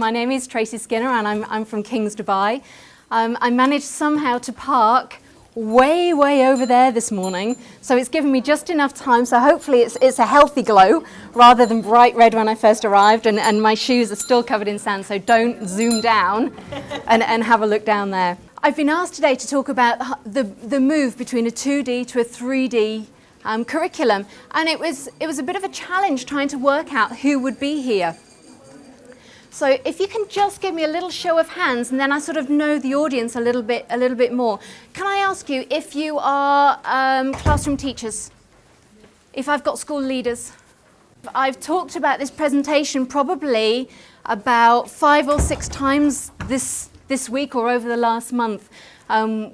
my name is Tracy Skinner and I'm from Kings, Dubai. I managed somehow to park way over there this morning, so it's given me just enough time, so hopefully it's a healthy glow rather than bright red when I first arrived, and my shoes are still covered in sand, so don't zoom down and have a look down there. I've been asked today to talk about the move between a 2D to a 3D curriculum, and it was a bit of a challenge trying to work out who would be here. So if you can just give me a little show of hands, and then I sort of know the audience a little bit more. Can I ask you if you are classroom teachers? If I've got school leaders? I've talked about this presentation probably about 5 or 6 times this week or over the last month.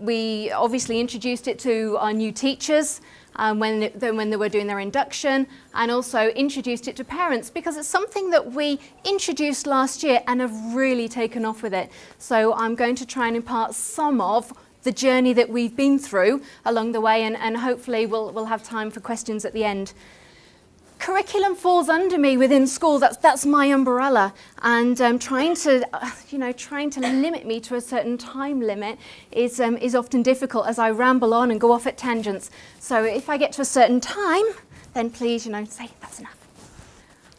We obviously introduced it to our new teachers when they were doing their induction, and also introduced it to parents because it's something that we introduced last year and have really taken off with it. So I'm going to try and impart some of the journey that we've been through along the way, and hopefully we'll have time for questions at the end. Curriculum falls under me within school. That's my umbrella, and trying to limit me to a certain time limit is often difficult as I ramble on and go off at tangents. So if I get to a certain time, then please, say that's enough.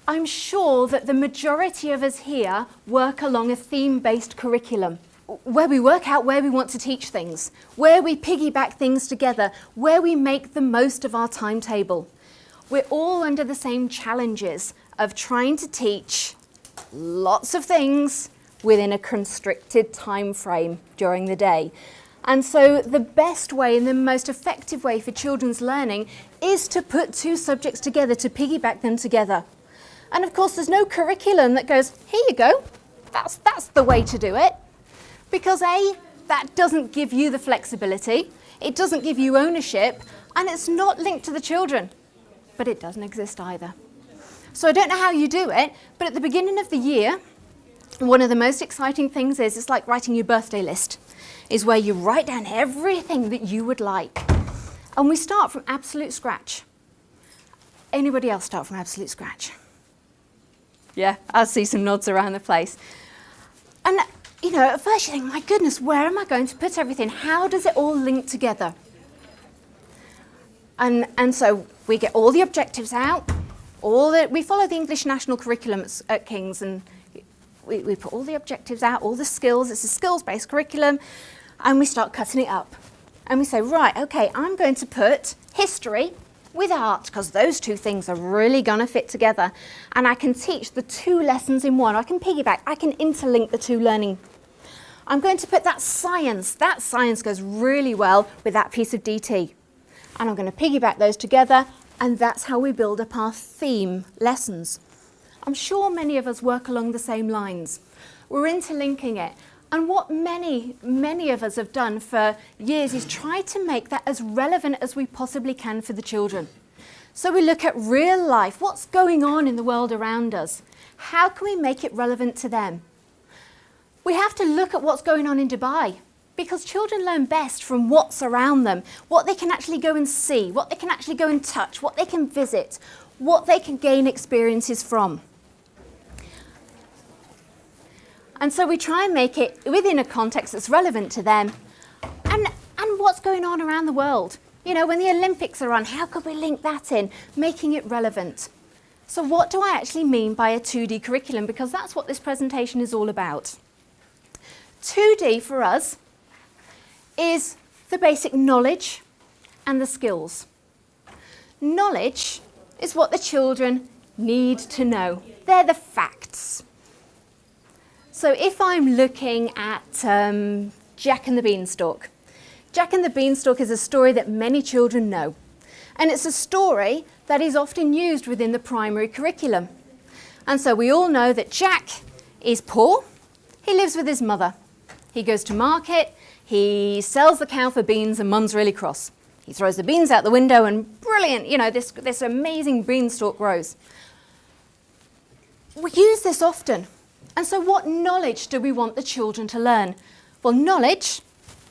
I'm sure that the majority of us here work along a theme-based curriculum, where we work out where we want to teach things, where we piggyback things together, where we make the most of our timetable. We're all under the same challenges of trying to teach lots of things within a constricted time frame during the day. And so the best way and the most effective way for children's learning is to put 2 subjects together, to piggyback them together. And of course, there's no curriculum that goes, here you go, that's the way to do it. Because A, that doesn't give you the flexibility, it doesn't give you ownership, and it's not linked to the children. But it doesn't exist either. So I don't know how you do it, but at the beginning of the year, one of the most exciting things is, it's like writing your birthday list, is where you write down everything that you would like. And we start from absolute scratch. Anybody else start from absolute scratch? Yeah, I see some nods around the place. And, at first you think, my goodness, where am I going to put everything? How does it all link together? And so we get all the objectives out, we follow the English national curriculum at King's, and we put all the objectives out, all the skills, it's a skills-based curriculum, and we start cutting it up. And we say, right, okay, I'm going to put history with art, because those 2 things are really going to fit together. And I can teach the 2 lessons in one, I can piggyback, I can interlink the 2 learning. I'm going to put that science goes really well with that piece of DT. And I'm going to piggyback those together, and that's how we build up our theme lessons. I'm sure many of us work along the same lines. We're interlinking it. And what many of us have done for years is try to make that as relevant as we possibly can for the children. So we look at real life, what's going on in the world around us? How can we make it relevant to them? We have to look at what's going on in Dubai, because children learn best from what's around them, what they can actually go and see, what they can actually go and touch, what they can visit, what they can gain experiences from. And so we try and make it within a context that's relevant to them, and what's going on around the world. When the Olympics are on, how could we link that in, making it relevant? So what do I actually mean by a 2D curriculum? Because that's what this presentation is all about. 2D for us is the basic knowledge and the skills. Knowledge is what the children need to know. They're the facts. So if I'm looking at Jack and the Beanstalk. Jack and the Beanstalk is a story that many children know. And it's a story that is often used within the primary curriculum. And so we all know that Jack is poor. He lives with his mother. He goes to market. He sells the cow for beans, and Mum's really cross. He throws the beans out the window, and brilliant, this amazing beanstalk grows. We use this often. And so what knowledge do we want the children to learn? Well, knowledge,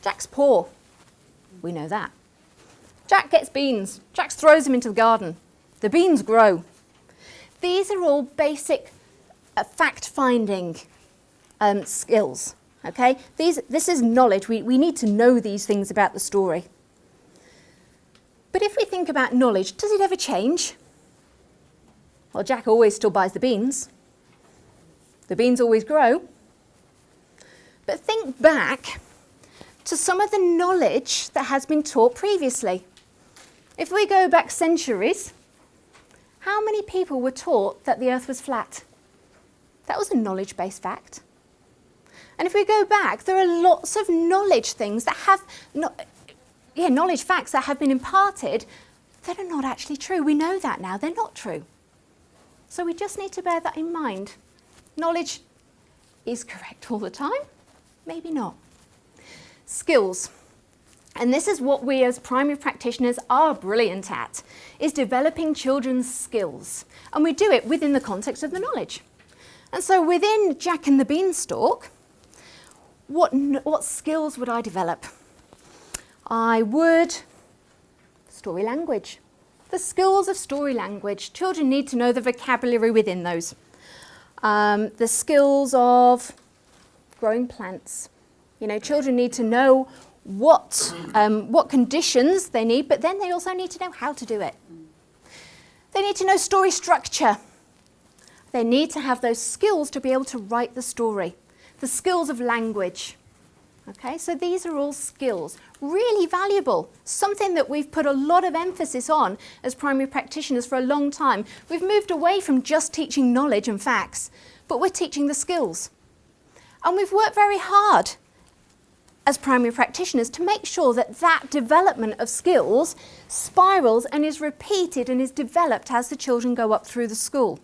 Jack's poor. We know that. Jack gets beans. Jack throws them into the garden. The beans grow. These are all basic fact-finding skills. Okay, this is knowledge. We need to know these things about the story. But if we think about knowledge, does it ever change? Well, Jack always still buys the beans. The beans always grow. But think back to some of the knowledge that has been taught previously. If we go back centuries, how many people were taught that the earth was flat? That was a knowledge-based fact. And if we go back, there are lots of knowledge things that have, knowledge facts that have been imparted that are not actually true. We know that now, they're not true. So we just need to bear that in mind. Knowledge is correct all the time, maybe not. Skills. And this is what we as primary practitioners are brilliant at, is developing children's skills. And we do it within the context of the knowledge. And so within Jack and the Beanstalk, what skills would I develop? I would, story language. The skills of story language. Children need to know the vocabulary within those. The skills of growing plants. You know, children need to know what conditions they need, but then they also need to know how to do it. They need to know story structure. They need to have those skills to be able to write the story. The skills of language. Okay, so these are all skills, really valuable, something that we've put a lot of emphasis on as primary practitioners for a long time. We've moved away from just teaching knowledge and facts, but we're teaching the skills. And we've worked very hard as primary practitioners to make sure that that development of skills spirals and is repeated and is developed as the children go up through the school.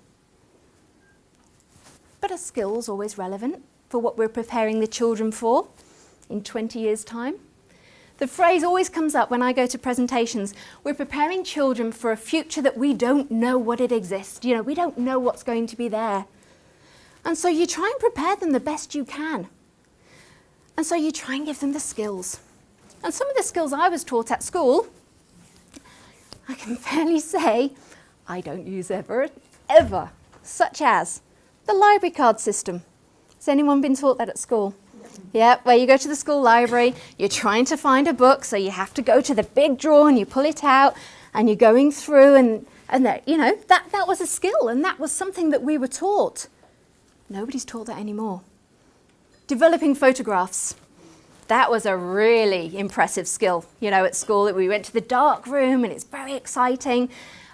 But are skills always relevant for what we're preparing the children for in 20 years' time? The phrase always comes up when I go to presentations, we're preparing children for a future that we don't know what it exists. You know, we don't know what's going to be there. And so you try and prepare them the best you can. And so you try and give them the skills. And some of the skills I was taught at school, I can fairly say I don't use ever, such as the library card system. Has anyone been taught that at school? Yeah, where you go to the school library, you're trying to find a book, so you have to go to the big drawer and you pull it out and you're going through and that, you know, that was a skill and that was something that we were taught. Nobody's taught that anymore. Developing photographs. That was a really impressive skill, you know, at school. We went to the dark room and it's very exciting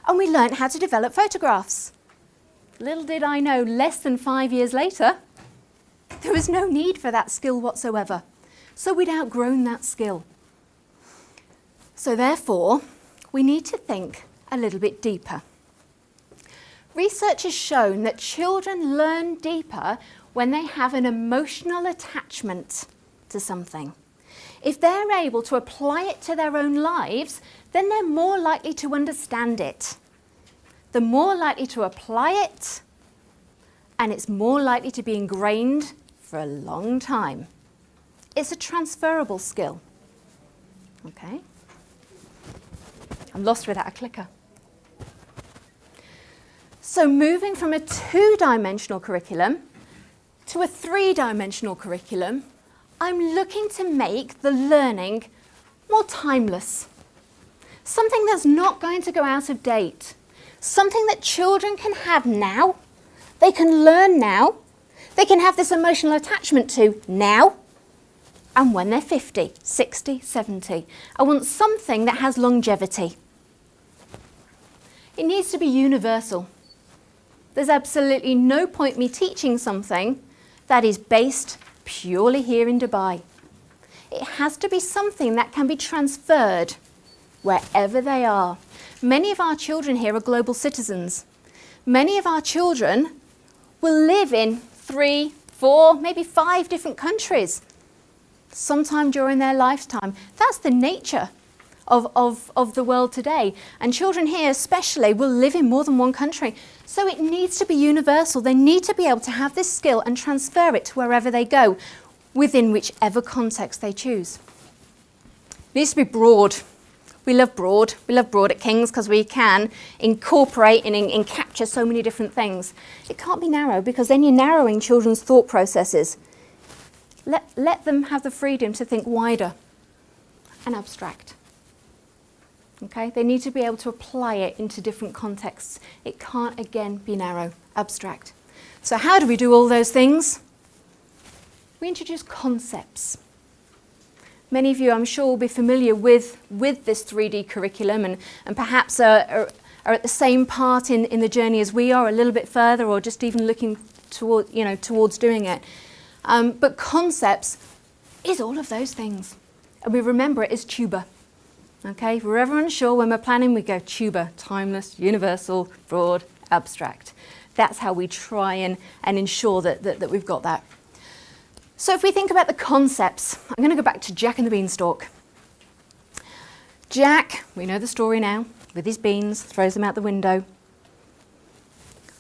and we learned how to develop photographs. Little did I know, less than 5 years later, there was no need for that skill whatsoever. So we'd outgrown that skill. So therefore, we need to think a little bit deeper. Research has shown that children learn deeper when they have an emotional attachment to something. If they're able to apply it to their own lives, then they're more likely to understand it. They're more likely to apply it, and it's more likely to be ingrained for a long time. It's a transferable skill. Okay? I'm lost without a clicker. So moving from a two-dimensional curriculum to a three-dimensional curriculum, I'm looking to make the learning more timeless. Something that's not going to go out of date. Something that children can have now, they can learn now, they can have this emotional attachment to now, and when they're 50, 60, 70. I want something that has longevity. It needs to be universal. There's absolutely no point me teaching something that is based purely here in Dubai. It has to be something that can be transferred wherever they are. Many of our children here are global citizens. Many of our children will live in 3, 4, maybe 5 different countries sometime during their lifetime. That's the nature of the world today. And children here especially will live in more than one country. So it needs to be universal. They need to be able to have this skill and transfer it to wherever they go, within whichever context they choose. It needs to be broad. We love broad. We love broad at King's because we can incorporate and capture so many different things. It can't be narrow because then you're narrowing children's thought processes. Let them have the freedom to think wider and abstract. Okay? They need to be able to apply it into different contexts. It can't, again, be narrow, abstract. So how do we do all those things? We introduce concepts. Many of you, I'm sure, will be familiar with this 3D curriculum and perhaps are at the same part in the journey as we are, a little bit further, or just even looking towards doing it. But concepts is all of those things. And we remember it as tuba. Okay, if we're ever unsure when we're planning, we go tuba, timeless, universal, broad, abstract. That's how we try and ensure that we've got that. So if we think about the concepts, I'm going to go back to Jack and the Beanstalk. Jack, we know the story now, with his beans, throws them out the window.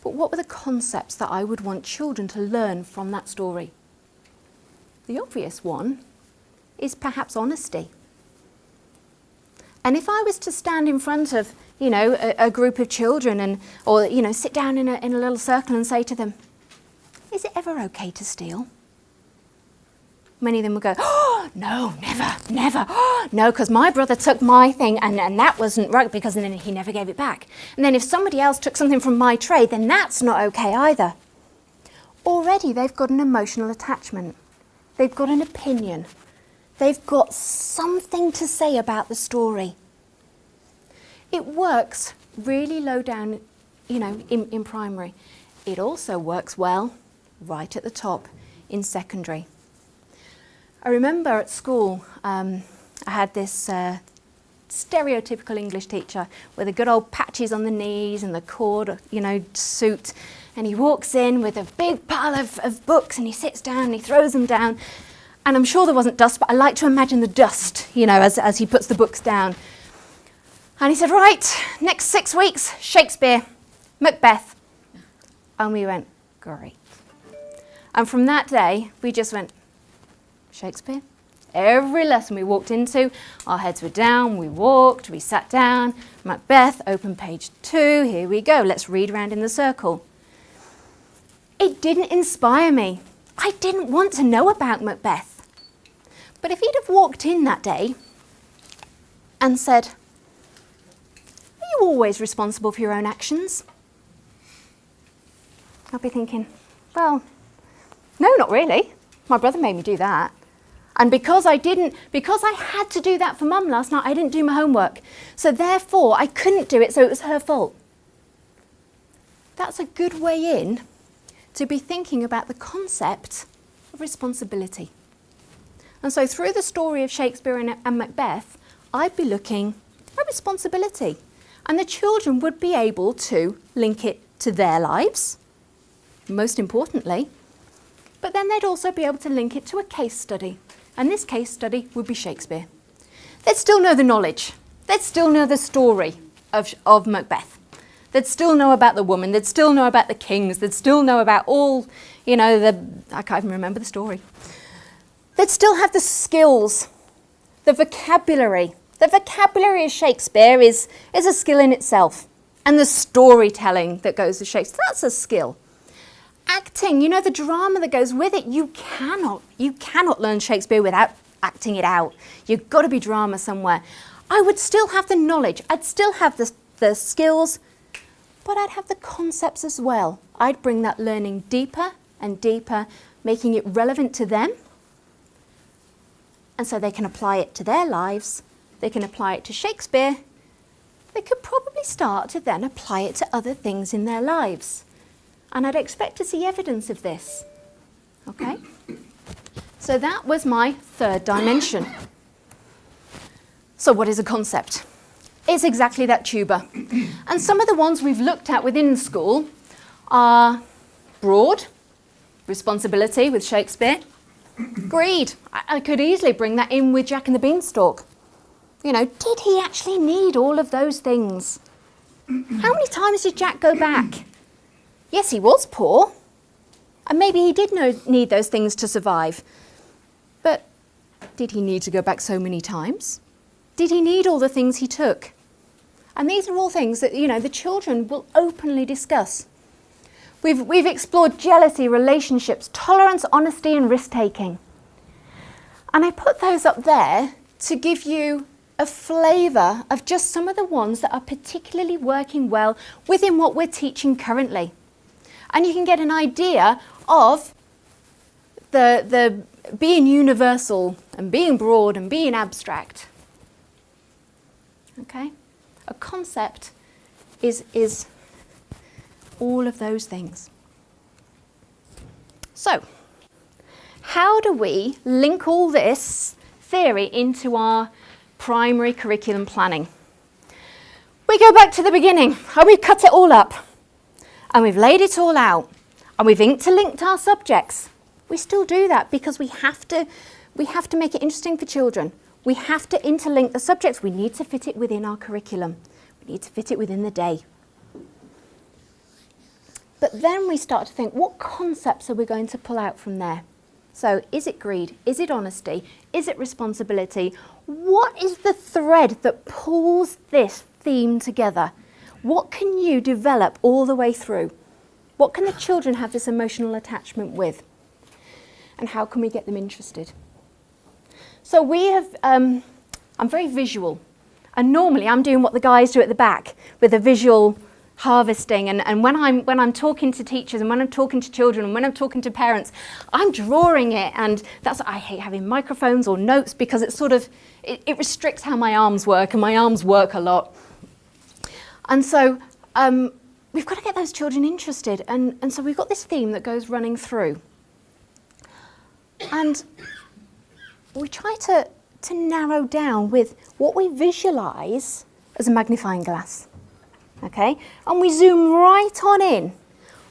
But what were the concepts that I would want children to learn from that story? The obvious one is perhaps honesty. And if I was to stand in front of, a group of children or sit down in a little circle and say to them, is it ever okay to steal? Many of them would go, oh, no, never, never. Oh, no, because my brother took my thing and that wasn't right because then he never gave it back. And then if somebody else took something from my tray, then that's not okay either. Already they've got an emotional attachment. They've got an opinion. They've got something to say about the story. It works really low down, in primary. It also works well right at the top in secondary. I remember at school, I had this stereotypical English teacher with the good old patches on the knees and the cord, suit. And he walks in with a big pile of books and he sits down and he throws them down. And I'm sure there wasn't dust, but I like to imagine the dust, as he puts the books down. And he said, right, next 6 weeks, Shakespeare, Macbeth. And we went, great. And from that day, we just went, Shakespeare. Every lesson we walked into, our heads were down, we walked, we sat down. Macbeth, open page 2, here we go, let's read around in the circle. It didn't inspire me. I didn't want to know about Macbeth. But if he'd have walked in that day and said, are you always responsible for your own actions? I'd be thinking, well, no, not really. My brother made me do that. And because I had to do that for Mum last night, I didn't do my homework. So therefore, I couldn't do it, so it was her fault. That's a good way in to be thinking about the concept of responsibility. And so through the story of Shakespeare and Macbeth, I'd be looking at responsibility. And the children would be able to link it to their lives, most importantly, but then they'd also be able to link it to a case study. And this case study would be Shakespeare. They'd still know the knowledge. They'd still know the story of Macbeth. They'd still know about the woman. They'd still know about the kings. They'd still know about all, I can't even remember the story. They'd still have the skills, the vocabulary. The vocabulary of Shakespeare is a skill in itself. And the storytelling that goes with Shakespeare, that's a skill. Acting, the drama that goes with it, you cannot learn Shakespeare without acting it out. You've got to be drama somewhere. I would still have the knowledge. I'd still have the skills, but I'd have the concepts as well. I'd bring that learning deeper and deeper, making it relevant to them. And so they can apply it to their lives. They can apply it to Shakespeare. They could probably start to then apply it to other things in their lives. And I'd expect to see evidence of this. Okay? So that was my third dimension. So what is a concept? It's exactly that tuba. And some of the ones we've looked at within school are broad, responsibility with Shakespeare, greed. I could easily bring that in with Jack and the Beanstalk. Did he actually need all of those things? How many times did Jack go back? Yes, he was poor, and maybe he did need those things to survive. But did he need to go back so many times? Did he need all the things he took? And these are all things that, the children will openly discuss. We've explored jealousy, relationships, tolerance, honesty, and risk-taking. And I put those up there to give you a flavour of just some of the ones that are particularly working well within what we're teaching currently. And you can get an idea of the being universal and being broad and being abstract. Okay? A concept is all of those things. So, how do we link all this theory into our primary curriculum planning? We go back to the beginning and we cut it all up and we've laid it all out and we've interlinked our subjects. We still do that because we have to make it interesting for children. We have to interlink the subjects. We need to fit it within our curriculum. We need to fit it within the day. But then we start to think, what concepts are we going to pull out from there? So is it greed? Is it honesty? Is it responsibility? What is the thread that pulls this theme together? What can you develop all the way through? What can the children have this emotional attachment with? And how can we get them interested? So we have, I'm very visual. And normally I'm doing what the guys do at the back with the visual harvesting, and when I'm talking to teachers and when I'm talking to children and when I'm talking to parents, I'm drawing it, and I hate having microphones or notes because it's sort of, it restricts how my arms work, and my arms work a lot. And so we've got to get those children interested, and so we've got this theme that goes running through. And we try to narrow down with what we visualise as a magnifying glass. Okay, and we zoom right on in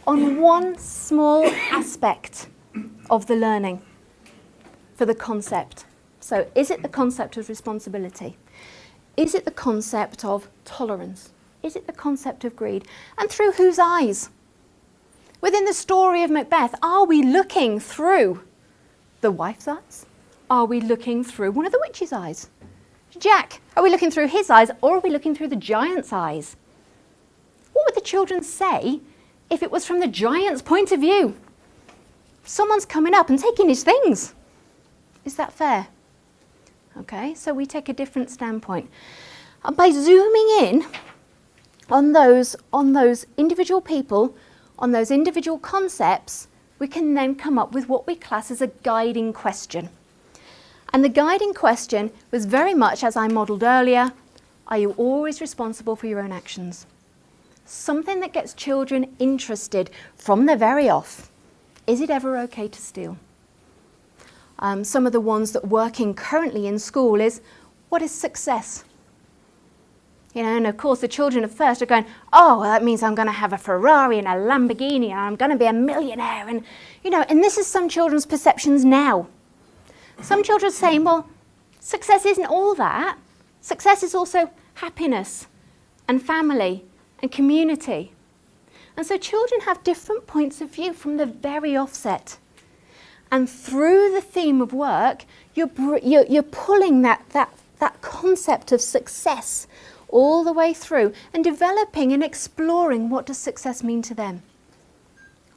on one small aspect of the learning for the concept. So is it the concept of responsibility? Is it the concept of tolerance? Is it the concept of greed? And through whose eyes? Within the story of Macbeth, are we looking through the wife's eyes? Are we looking through one of the witch's eyes? Jack, are we looking through his eyes, or are we looking through the giant's eyes? What would the children say if it was from the giant's point of view? Someone's coming up and taking his things. Is that fair? Okay, so we take a different standpoint. And by zooming in on those individual people, on those individual concepts, we can then come up with what we class as a guiding question. And the guiding question was very much, as I modelled earlier, are you always responsible for your own actions? Something that gets children interested from the very off. Is it ever okay to steal? Some of the ones that are working currently in school is, what is success? You know, and of course the children at first are going, oh, well, that means I'm going to have a Ferrari and a Lamborghini and I'm going to be a millionaire. And, you know, and this is some children's perceptions now. Some children are saying, well, success isn't all that. Success is also happiness and family and community. And so children have different points of view from the very offset. And through the theme of work, you're pulling that concept of success all the way through and developing and exploring what does success mean to them.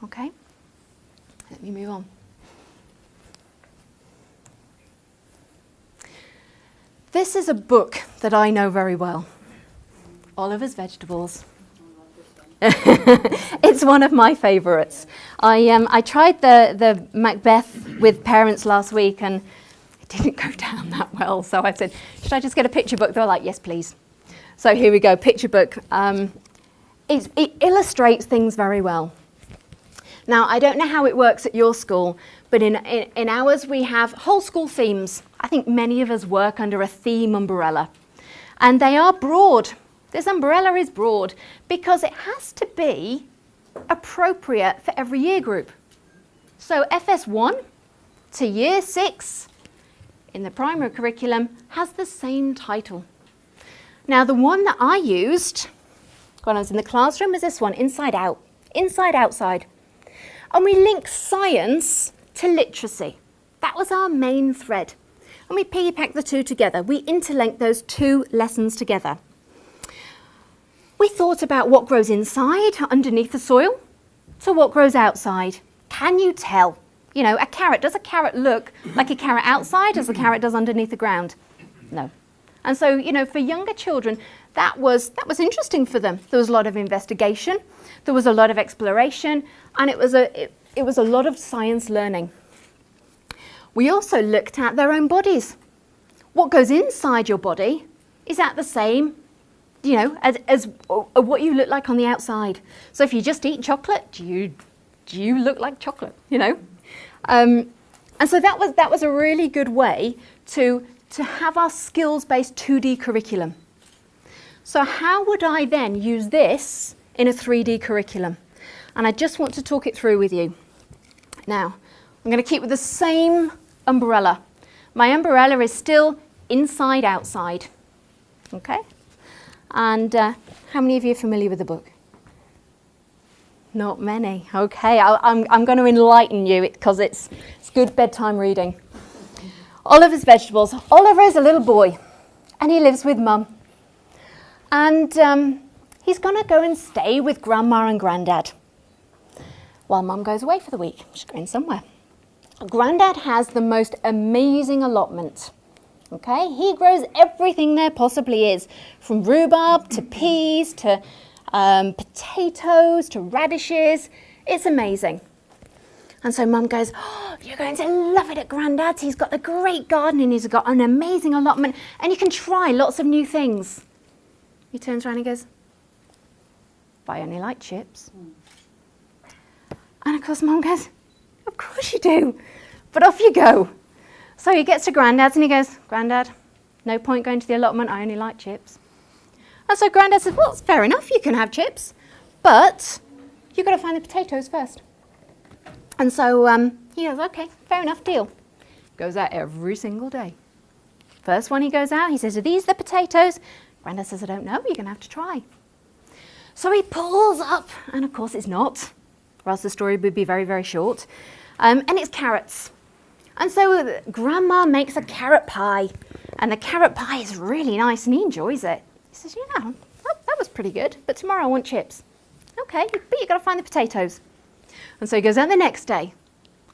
Okay? Let me move on. This is a book that I know very well. Oliver's Vegetables. It's one of my favourites. I tried the Macbeth with parents last week and it didn't go down that well. So I said, should I just get a picture book? They were like, yes, please. So here we go, picture book. It illustrates things very well. Now, I don't know how it works at your school, but in ours we have whole school themes. I think many of us work under a theme umbrella. And they are broad. This umbrella is broad because it has to be appropriate for every year group. So FS1 to Year 6 in the primary curriculum has the same title. Now the one that I used when I was in the classroom was this one, Inside Out, Inside Outside. And we link science to literacy. That was our main thread. And we piggyback the two together. We interlink those two lessons together. We thought about what grows inside, underneath the soil, to what grows outside. Can you tell? You know, a carrot, does a carrot look like a carrot outside as the carrot does underneath the ground? No. And so, you know, for younger children, that was interesting for them. There was a lot of investigation, there was a lot of exploration, and it was a lot of science learning. We also looked at their own bodies. What goes inside your body, is that the same, you know, as what you look like on the outside? So if you just eat chocolate, do you look like chocolate, you know? And so that was a really good way to have our skills-based 2D curriculum. So how would I then use this in a 3D curriculum? And I just want to talk it through with you. Now, I'm going to keep with the same umbrella. My umbrella is still inside, outside. Okay? And how many of you are familiar with the book? Not many. Okay, I'm going to enlighten you because it's good bedtime reading. Oliver's Vegetables. Oliver is a little boy and he lives with Mum. And he's going to go and stay with Grandma and Grandad while Mum goes away for the week. She's going somewhere. Grandad has the most amazing allotment. Okay, he grows everything there possibly is, from rhubarb to peas to potatoes to radishes. It's amazing. And so Mum goes, oh, you're going to love it at Grandad's. He's got a great garden and he's got an amazing allotment and you can try lots of new things. He turns around and goes, but I only like chips. And of course Mum goes, of course you do, but off you go. So he gets to Grandad's and he goes, Grandad, no point going to the allotment, I only like chips. And so Grandad says, well, it's fair enough, you can have chips, but you've got to find the potatoes first. And so he goes, okay, fair enough, deal. Goes out every single day. First one he goes out, he says, are these the potatoes? Grandad says, I don't know, you're going to have to try. So he pulls up, and of course it's not, or else the story would be very, very short. And it's carrots. And so Grandma makes a carrot pie, and the carrot pie is really nice, and he enjoys it. He says, yeah, that was pretty good, but tomorrow I want chips. Okay, but you've got to find the potatoes. And so he goes out the next day,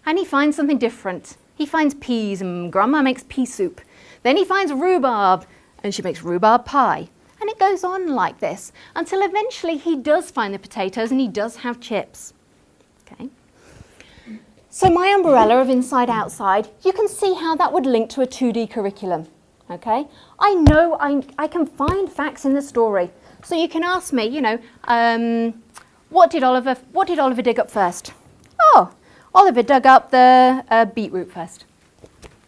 and he finds something different. He finds peas, and Grandma makes pea soup. Then he finds rhubarb, and she makes rhubarb pie. And it goes on like this, until eventually he does find the potatoes, and he does have chips. Okay. So my umbrella of inside outside, you can see how that would link to a 2D curriculum. Okay, I know I can find facts in the story. So you can ask me, you know, what did Oliver dig up first? Oh, Oliver dug up the beetroot first.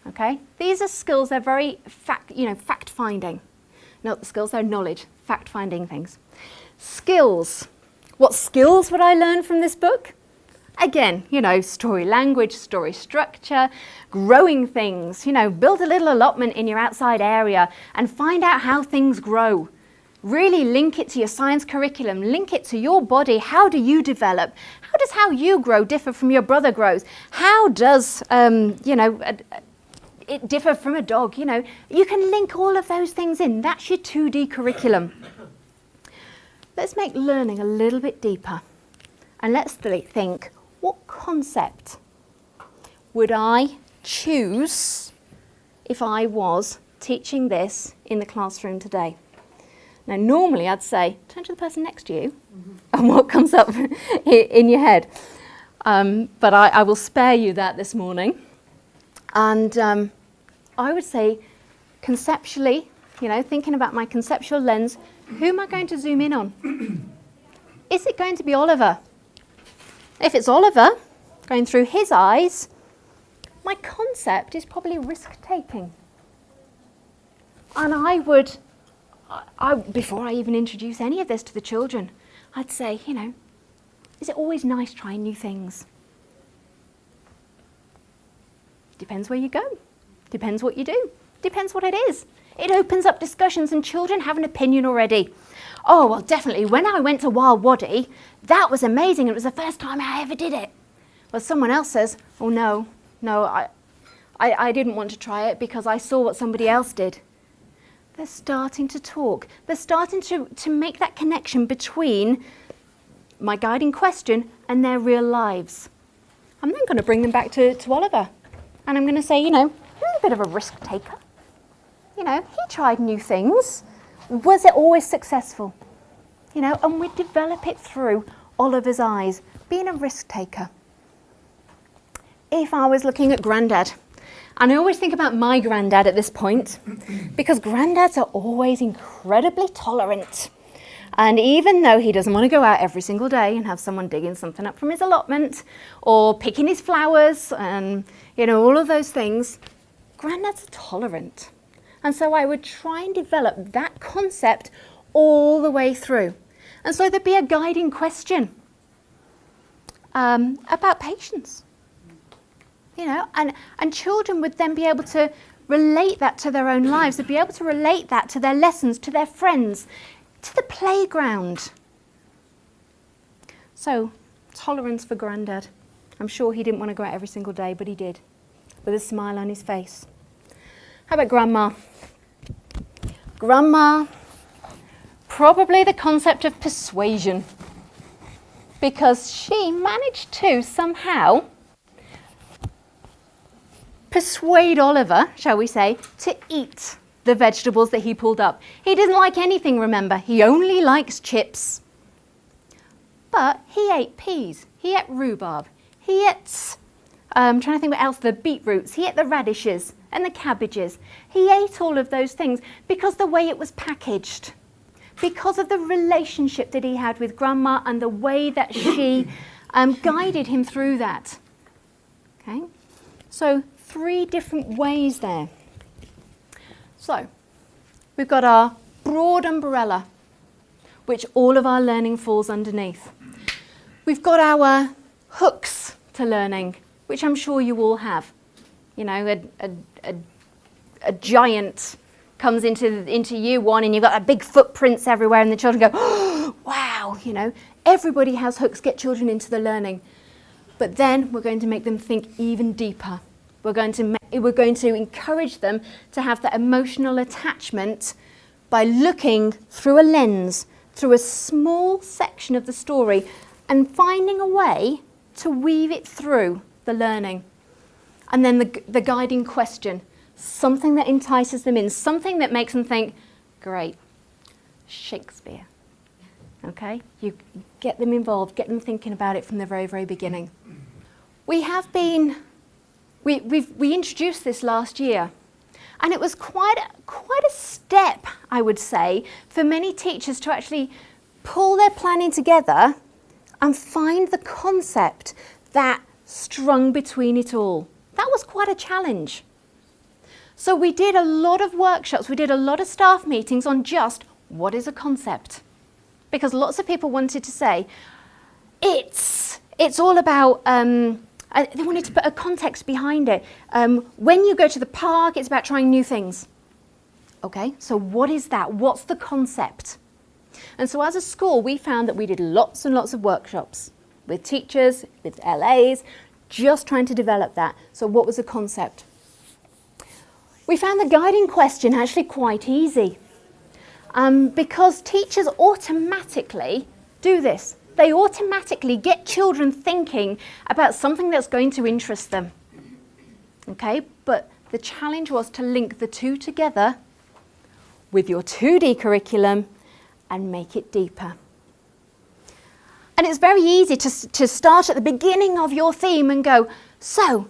Okay, these are skills. They're very fact finding. Not the skills, they're knowledge, fact finding things. Skills. What skills would I learn from this book? Again, you know, story language, story structure, growing things, you know, build a little allotment in your outside area and find out how things grow. Really link it to your science curriculum, link it to your body. How do you develop? How does how you grow differ from your brother grows? How does, it differ from a dog? You know, you can link all of those things in. That's your 2D curriculum. Let's make learning a little bit deeper. And let's think, what concept would I choose if I was teaching this in the classroom today? Now, normally I'd say, turn to the person next to you, and what comes up in your head. But I will spare you that this morning. And I would say, conceptually, you know, thinking about my conceptual lens, who am I going to zoom in on? Is it going to be Oliver? If it's Oliver, going through his eyes, my concept is probably risk-taking. And I would, before I even introduce any of this to the children, I'd say, you know, is it always nice trying new things? Depends where you go. Depends what you do. Depends what it is. It opens up discussions and children have an opinion already. Oh, well, definitely, when I went to Wild Waddy, that was amazing. It was the first time I ever did it. Well, someone else says, oh, no, I didn't want to try it because I saw what somebody else did. They're starting to talk. They're starting to make that connection between my guiding question and their real lives. I'm then going to bring them back to Oliver. And I'm going to say, you know, he was a bit of a risk taker. You know, he tried new things. Was it always successful? You know, and we develop it through Oliver's eyes, being a risk taker. If I was looking at Grandad, and I always think about my granddad at this point, because granddads are always incredibly tolerant. And even though he doesn't want to go out every single day and have someone digging something up from his allotment or picking his flowers and, you know, all of those things, granddads are tolerant. And so I would try and develop that concept all the way through. And so there'd be a guiding question about patience. You know, and children would then be able to relate that to their own lives. They'd be able to relate that to their lessons, to their friends, to the playground. So, tolerance for Grandad. I'm sure he didn't want to go out every single day, but he did, with a smile on his face. How about Grandma? Grandma, probably the concept of persuasion, because she managed to somehow persuade Oliver, shall we say, to eat the vegetables that he pulled up. He doesn't like anything, remember. He only likes chips. But he ate peas. He ate rhubarb. He ate, I'm trying to think what else, the beetroots. He ate the radishes and the cabbages. He ate all of those things because the way it was packaged, because of the relationship that he had with Grandma and the way that she guided him through that. Okay, so 3 different ways there. So, we've got our broad umbrella, which all of our learning falls underneath. We've got our hooks to learning, which I'm sure you all have. You know, a giant comes into year 1 and you've got big footprints everywhere and the children go, oh, wow, you know. Everybody has hooks, get children into the learning. But then we're going to make them think even deeper. We're going to encourage them to have that emotional attachment by looking through a lens, through a small section of the story, and finding a way to weave it through the learning. And then the guiding question, something that entices them in, something that makes them think, great, Shakespeare. Okay? You get them involved, get them thinking about it from the very, very beginning. We introduced this last year, and it was quite a step, I would say, for many teachers to actually pull their planning together and find the concept that strung between it all. That was quite a challenge. So we did a lot of workshops, we did a lot of staff meetings on just what is a concept, because lots of people wanted to say it's all about. They wanted to put a context behind it. When you go to the park, it's about trying new things. Okay, so what is that? What's the concept? And so as a school, we found that we did lots and lots of workshops with teachers, with LAs, just trying to develop that. So what was the concept? We found the guiding question actually quite easy, because teachers automatically do this. They automatically get children thinking about something that's going to interest them. Okay, but the challenge was to link the two together with your 2D curriculum and make it deeper. And it's very easy to start at the beginning of your theme and go, so,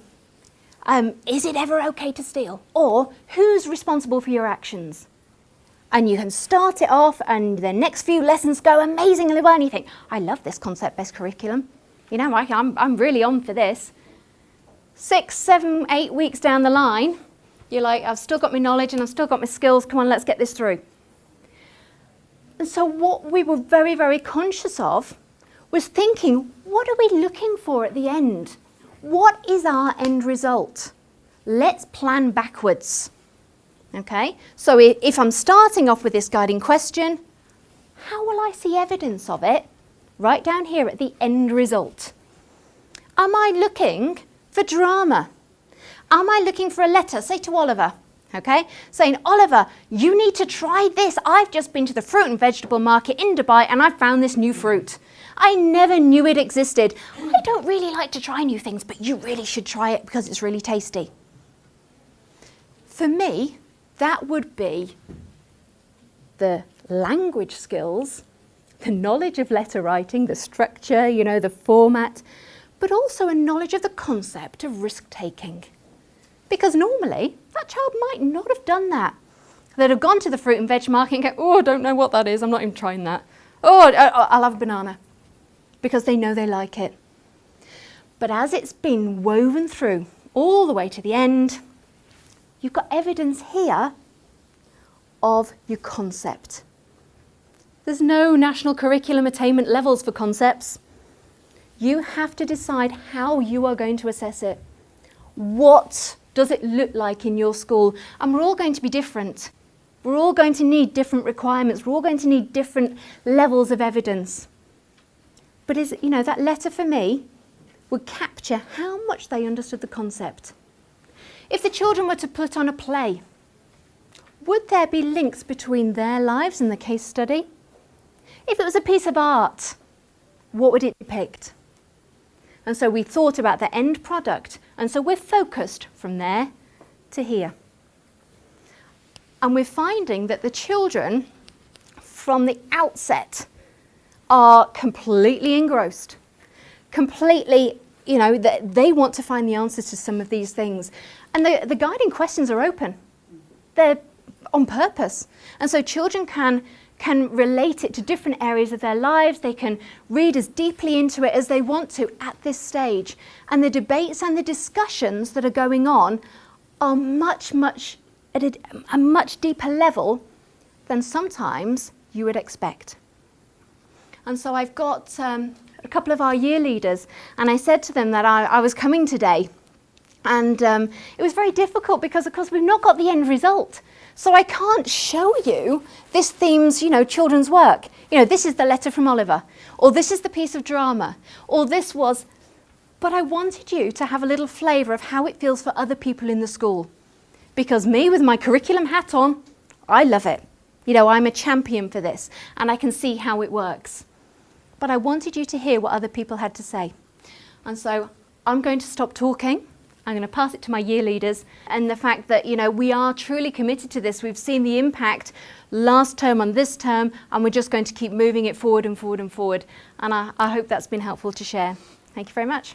is it ever okay to steal? Or, who's responsible for your actions? And you can start it off and the next few lessons go amazingly well and you think, I love this concept-based curriculum. You know, I'm really on for this. 6, 7, 8 weeks down the line, you're like, I've still got my knowledge and I've still got my skills, come on, let's get this through. And so what we were very, very conscious of was thinking, what are we looking for at the end? What is our end result? Let's plan backwards. Okay, so if I'm starting off with this guiding question, how will I see evidence of it? Right down here at the end result. Am I looking for drama? Am I looking for a letter, say to Oliver, okay? Saying, Oliver, you need to try this. I've just been to the fruit and vegetable market in Dubai and I've found this new fruit. I never knew it existed. I don't really like to try new things, but you really should try it because it's really tasty. For me, that would be the language skills, the knowledge of letter writing, the structure, you know, the format, but also a knowledge of the concept of risk-taking. Because normally, that child might not have done that. They'd have gone to the fruit and veg market and go, oh, I don't know what that is, I'm not even trying that. Oh, I'll have a banana. Because they know they like it. But as it's been woven through all the way to the end, you've got evidence here of your concept. There's no national curriculum attainment levels for concepts. You have to decide how you are going to assess it. What does it look like in your school? And we're all going to be different. We're all going to need different requirements. We're all going to need different levels of evidence. But that letter for me would capture how much they understood the concept. If the children were to put on a play, would there be links between their lives and the case study? If it was a piece of art, what would it depict? And so we thought about the end product, and so we're focused from there to here. And we're finding that the children, from the outset, are completely engrossed, completely, they want to find the answers to some of these things. And the guiding questions are open. They're on purpose. And so children can relate it to different areas of their lives. They can read as deeply into it as they want to at this stage. And the debates and the discussions that are going on are at a much deeper level than sometimes you would expect. And so I've got a couple of our year leaders, and I said to them that I was coming today. And it was very difficult because, of course, we've not got the end result. So I can't show you this theme's, children's work. This is the letter from Oliver, or this is the piece of drama, or this was... But I wanted you to have a little flavour of how it feels for other people in the school. Because me, with my curriculum hat on, I love it. I'm a champion for this, and I can see how it works. But I wanted you to hear what other people had to say. And so I'm going to stop talking. I'm going to pass it to my year leaders, and the fact that, we are truly committed to this. We've seen the impact last term on this term, and we're just going to keep moving it forward and forward and forward. And I hope that's been helpful to share. Thank you very much.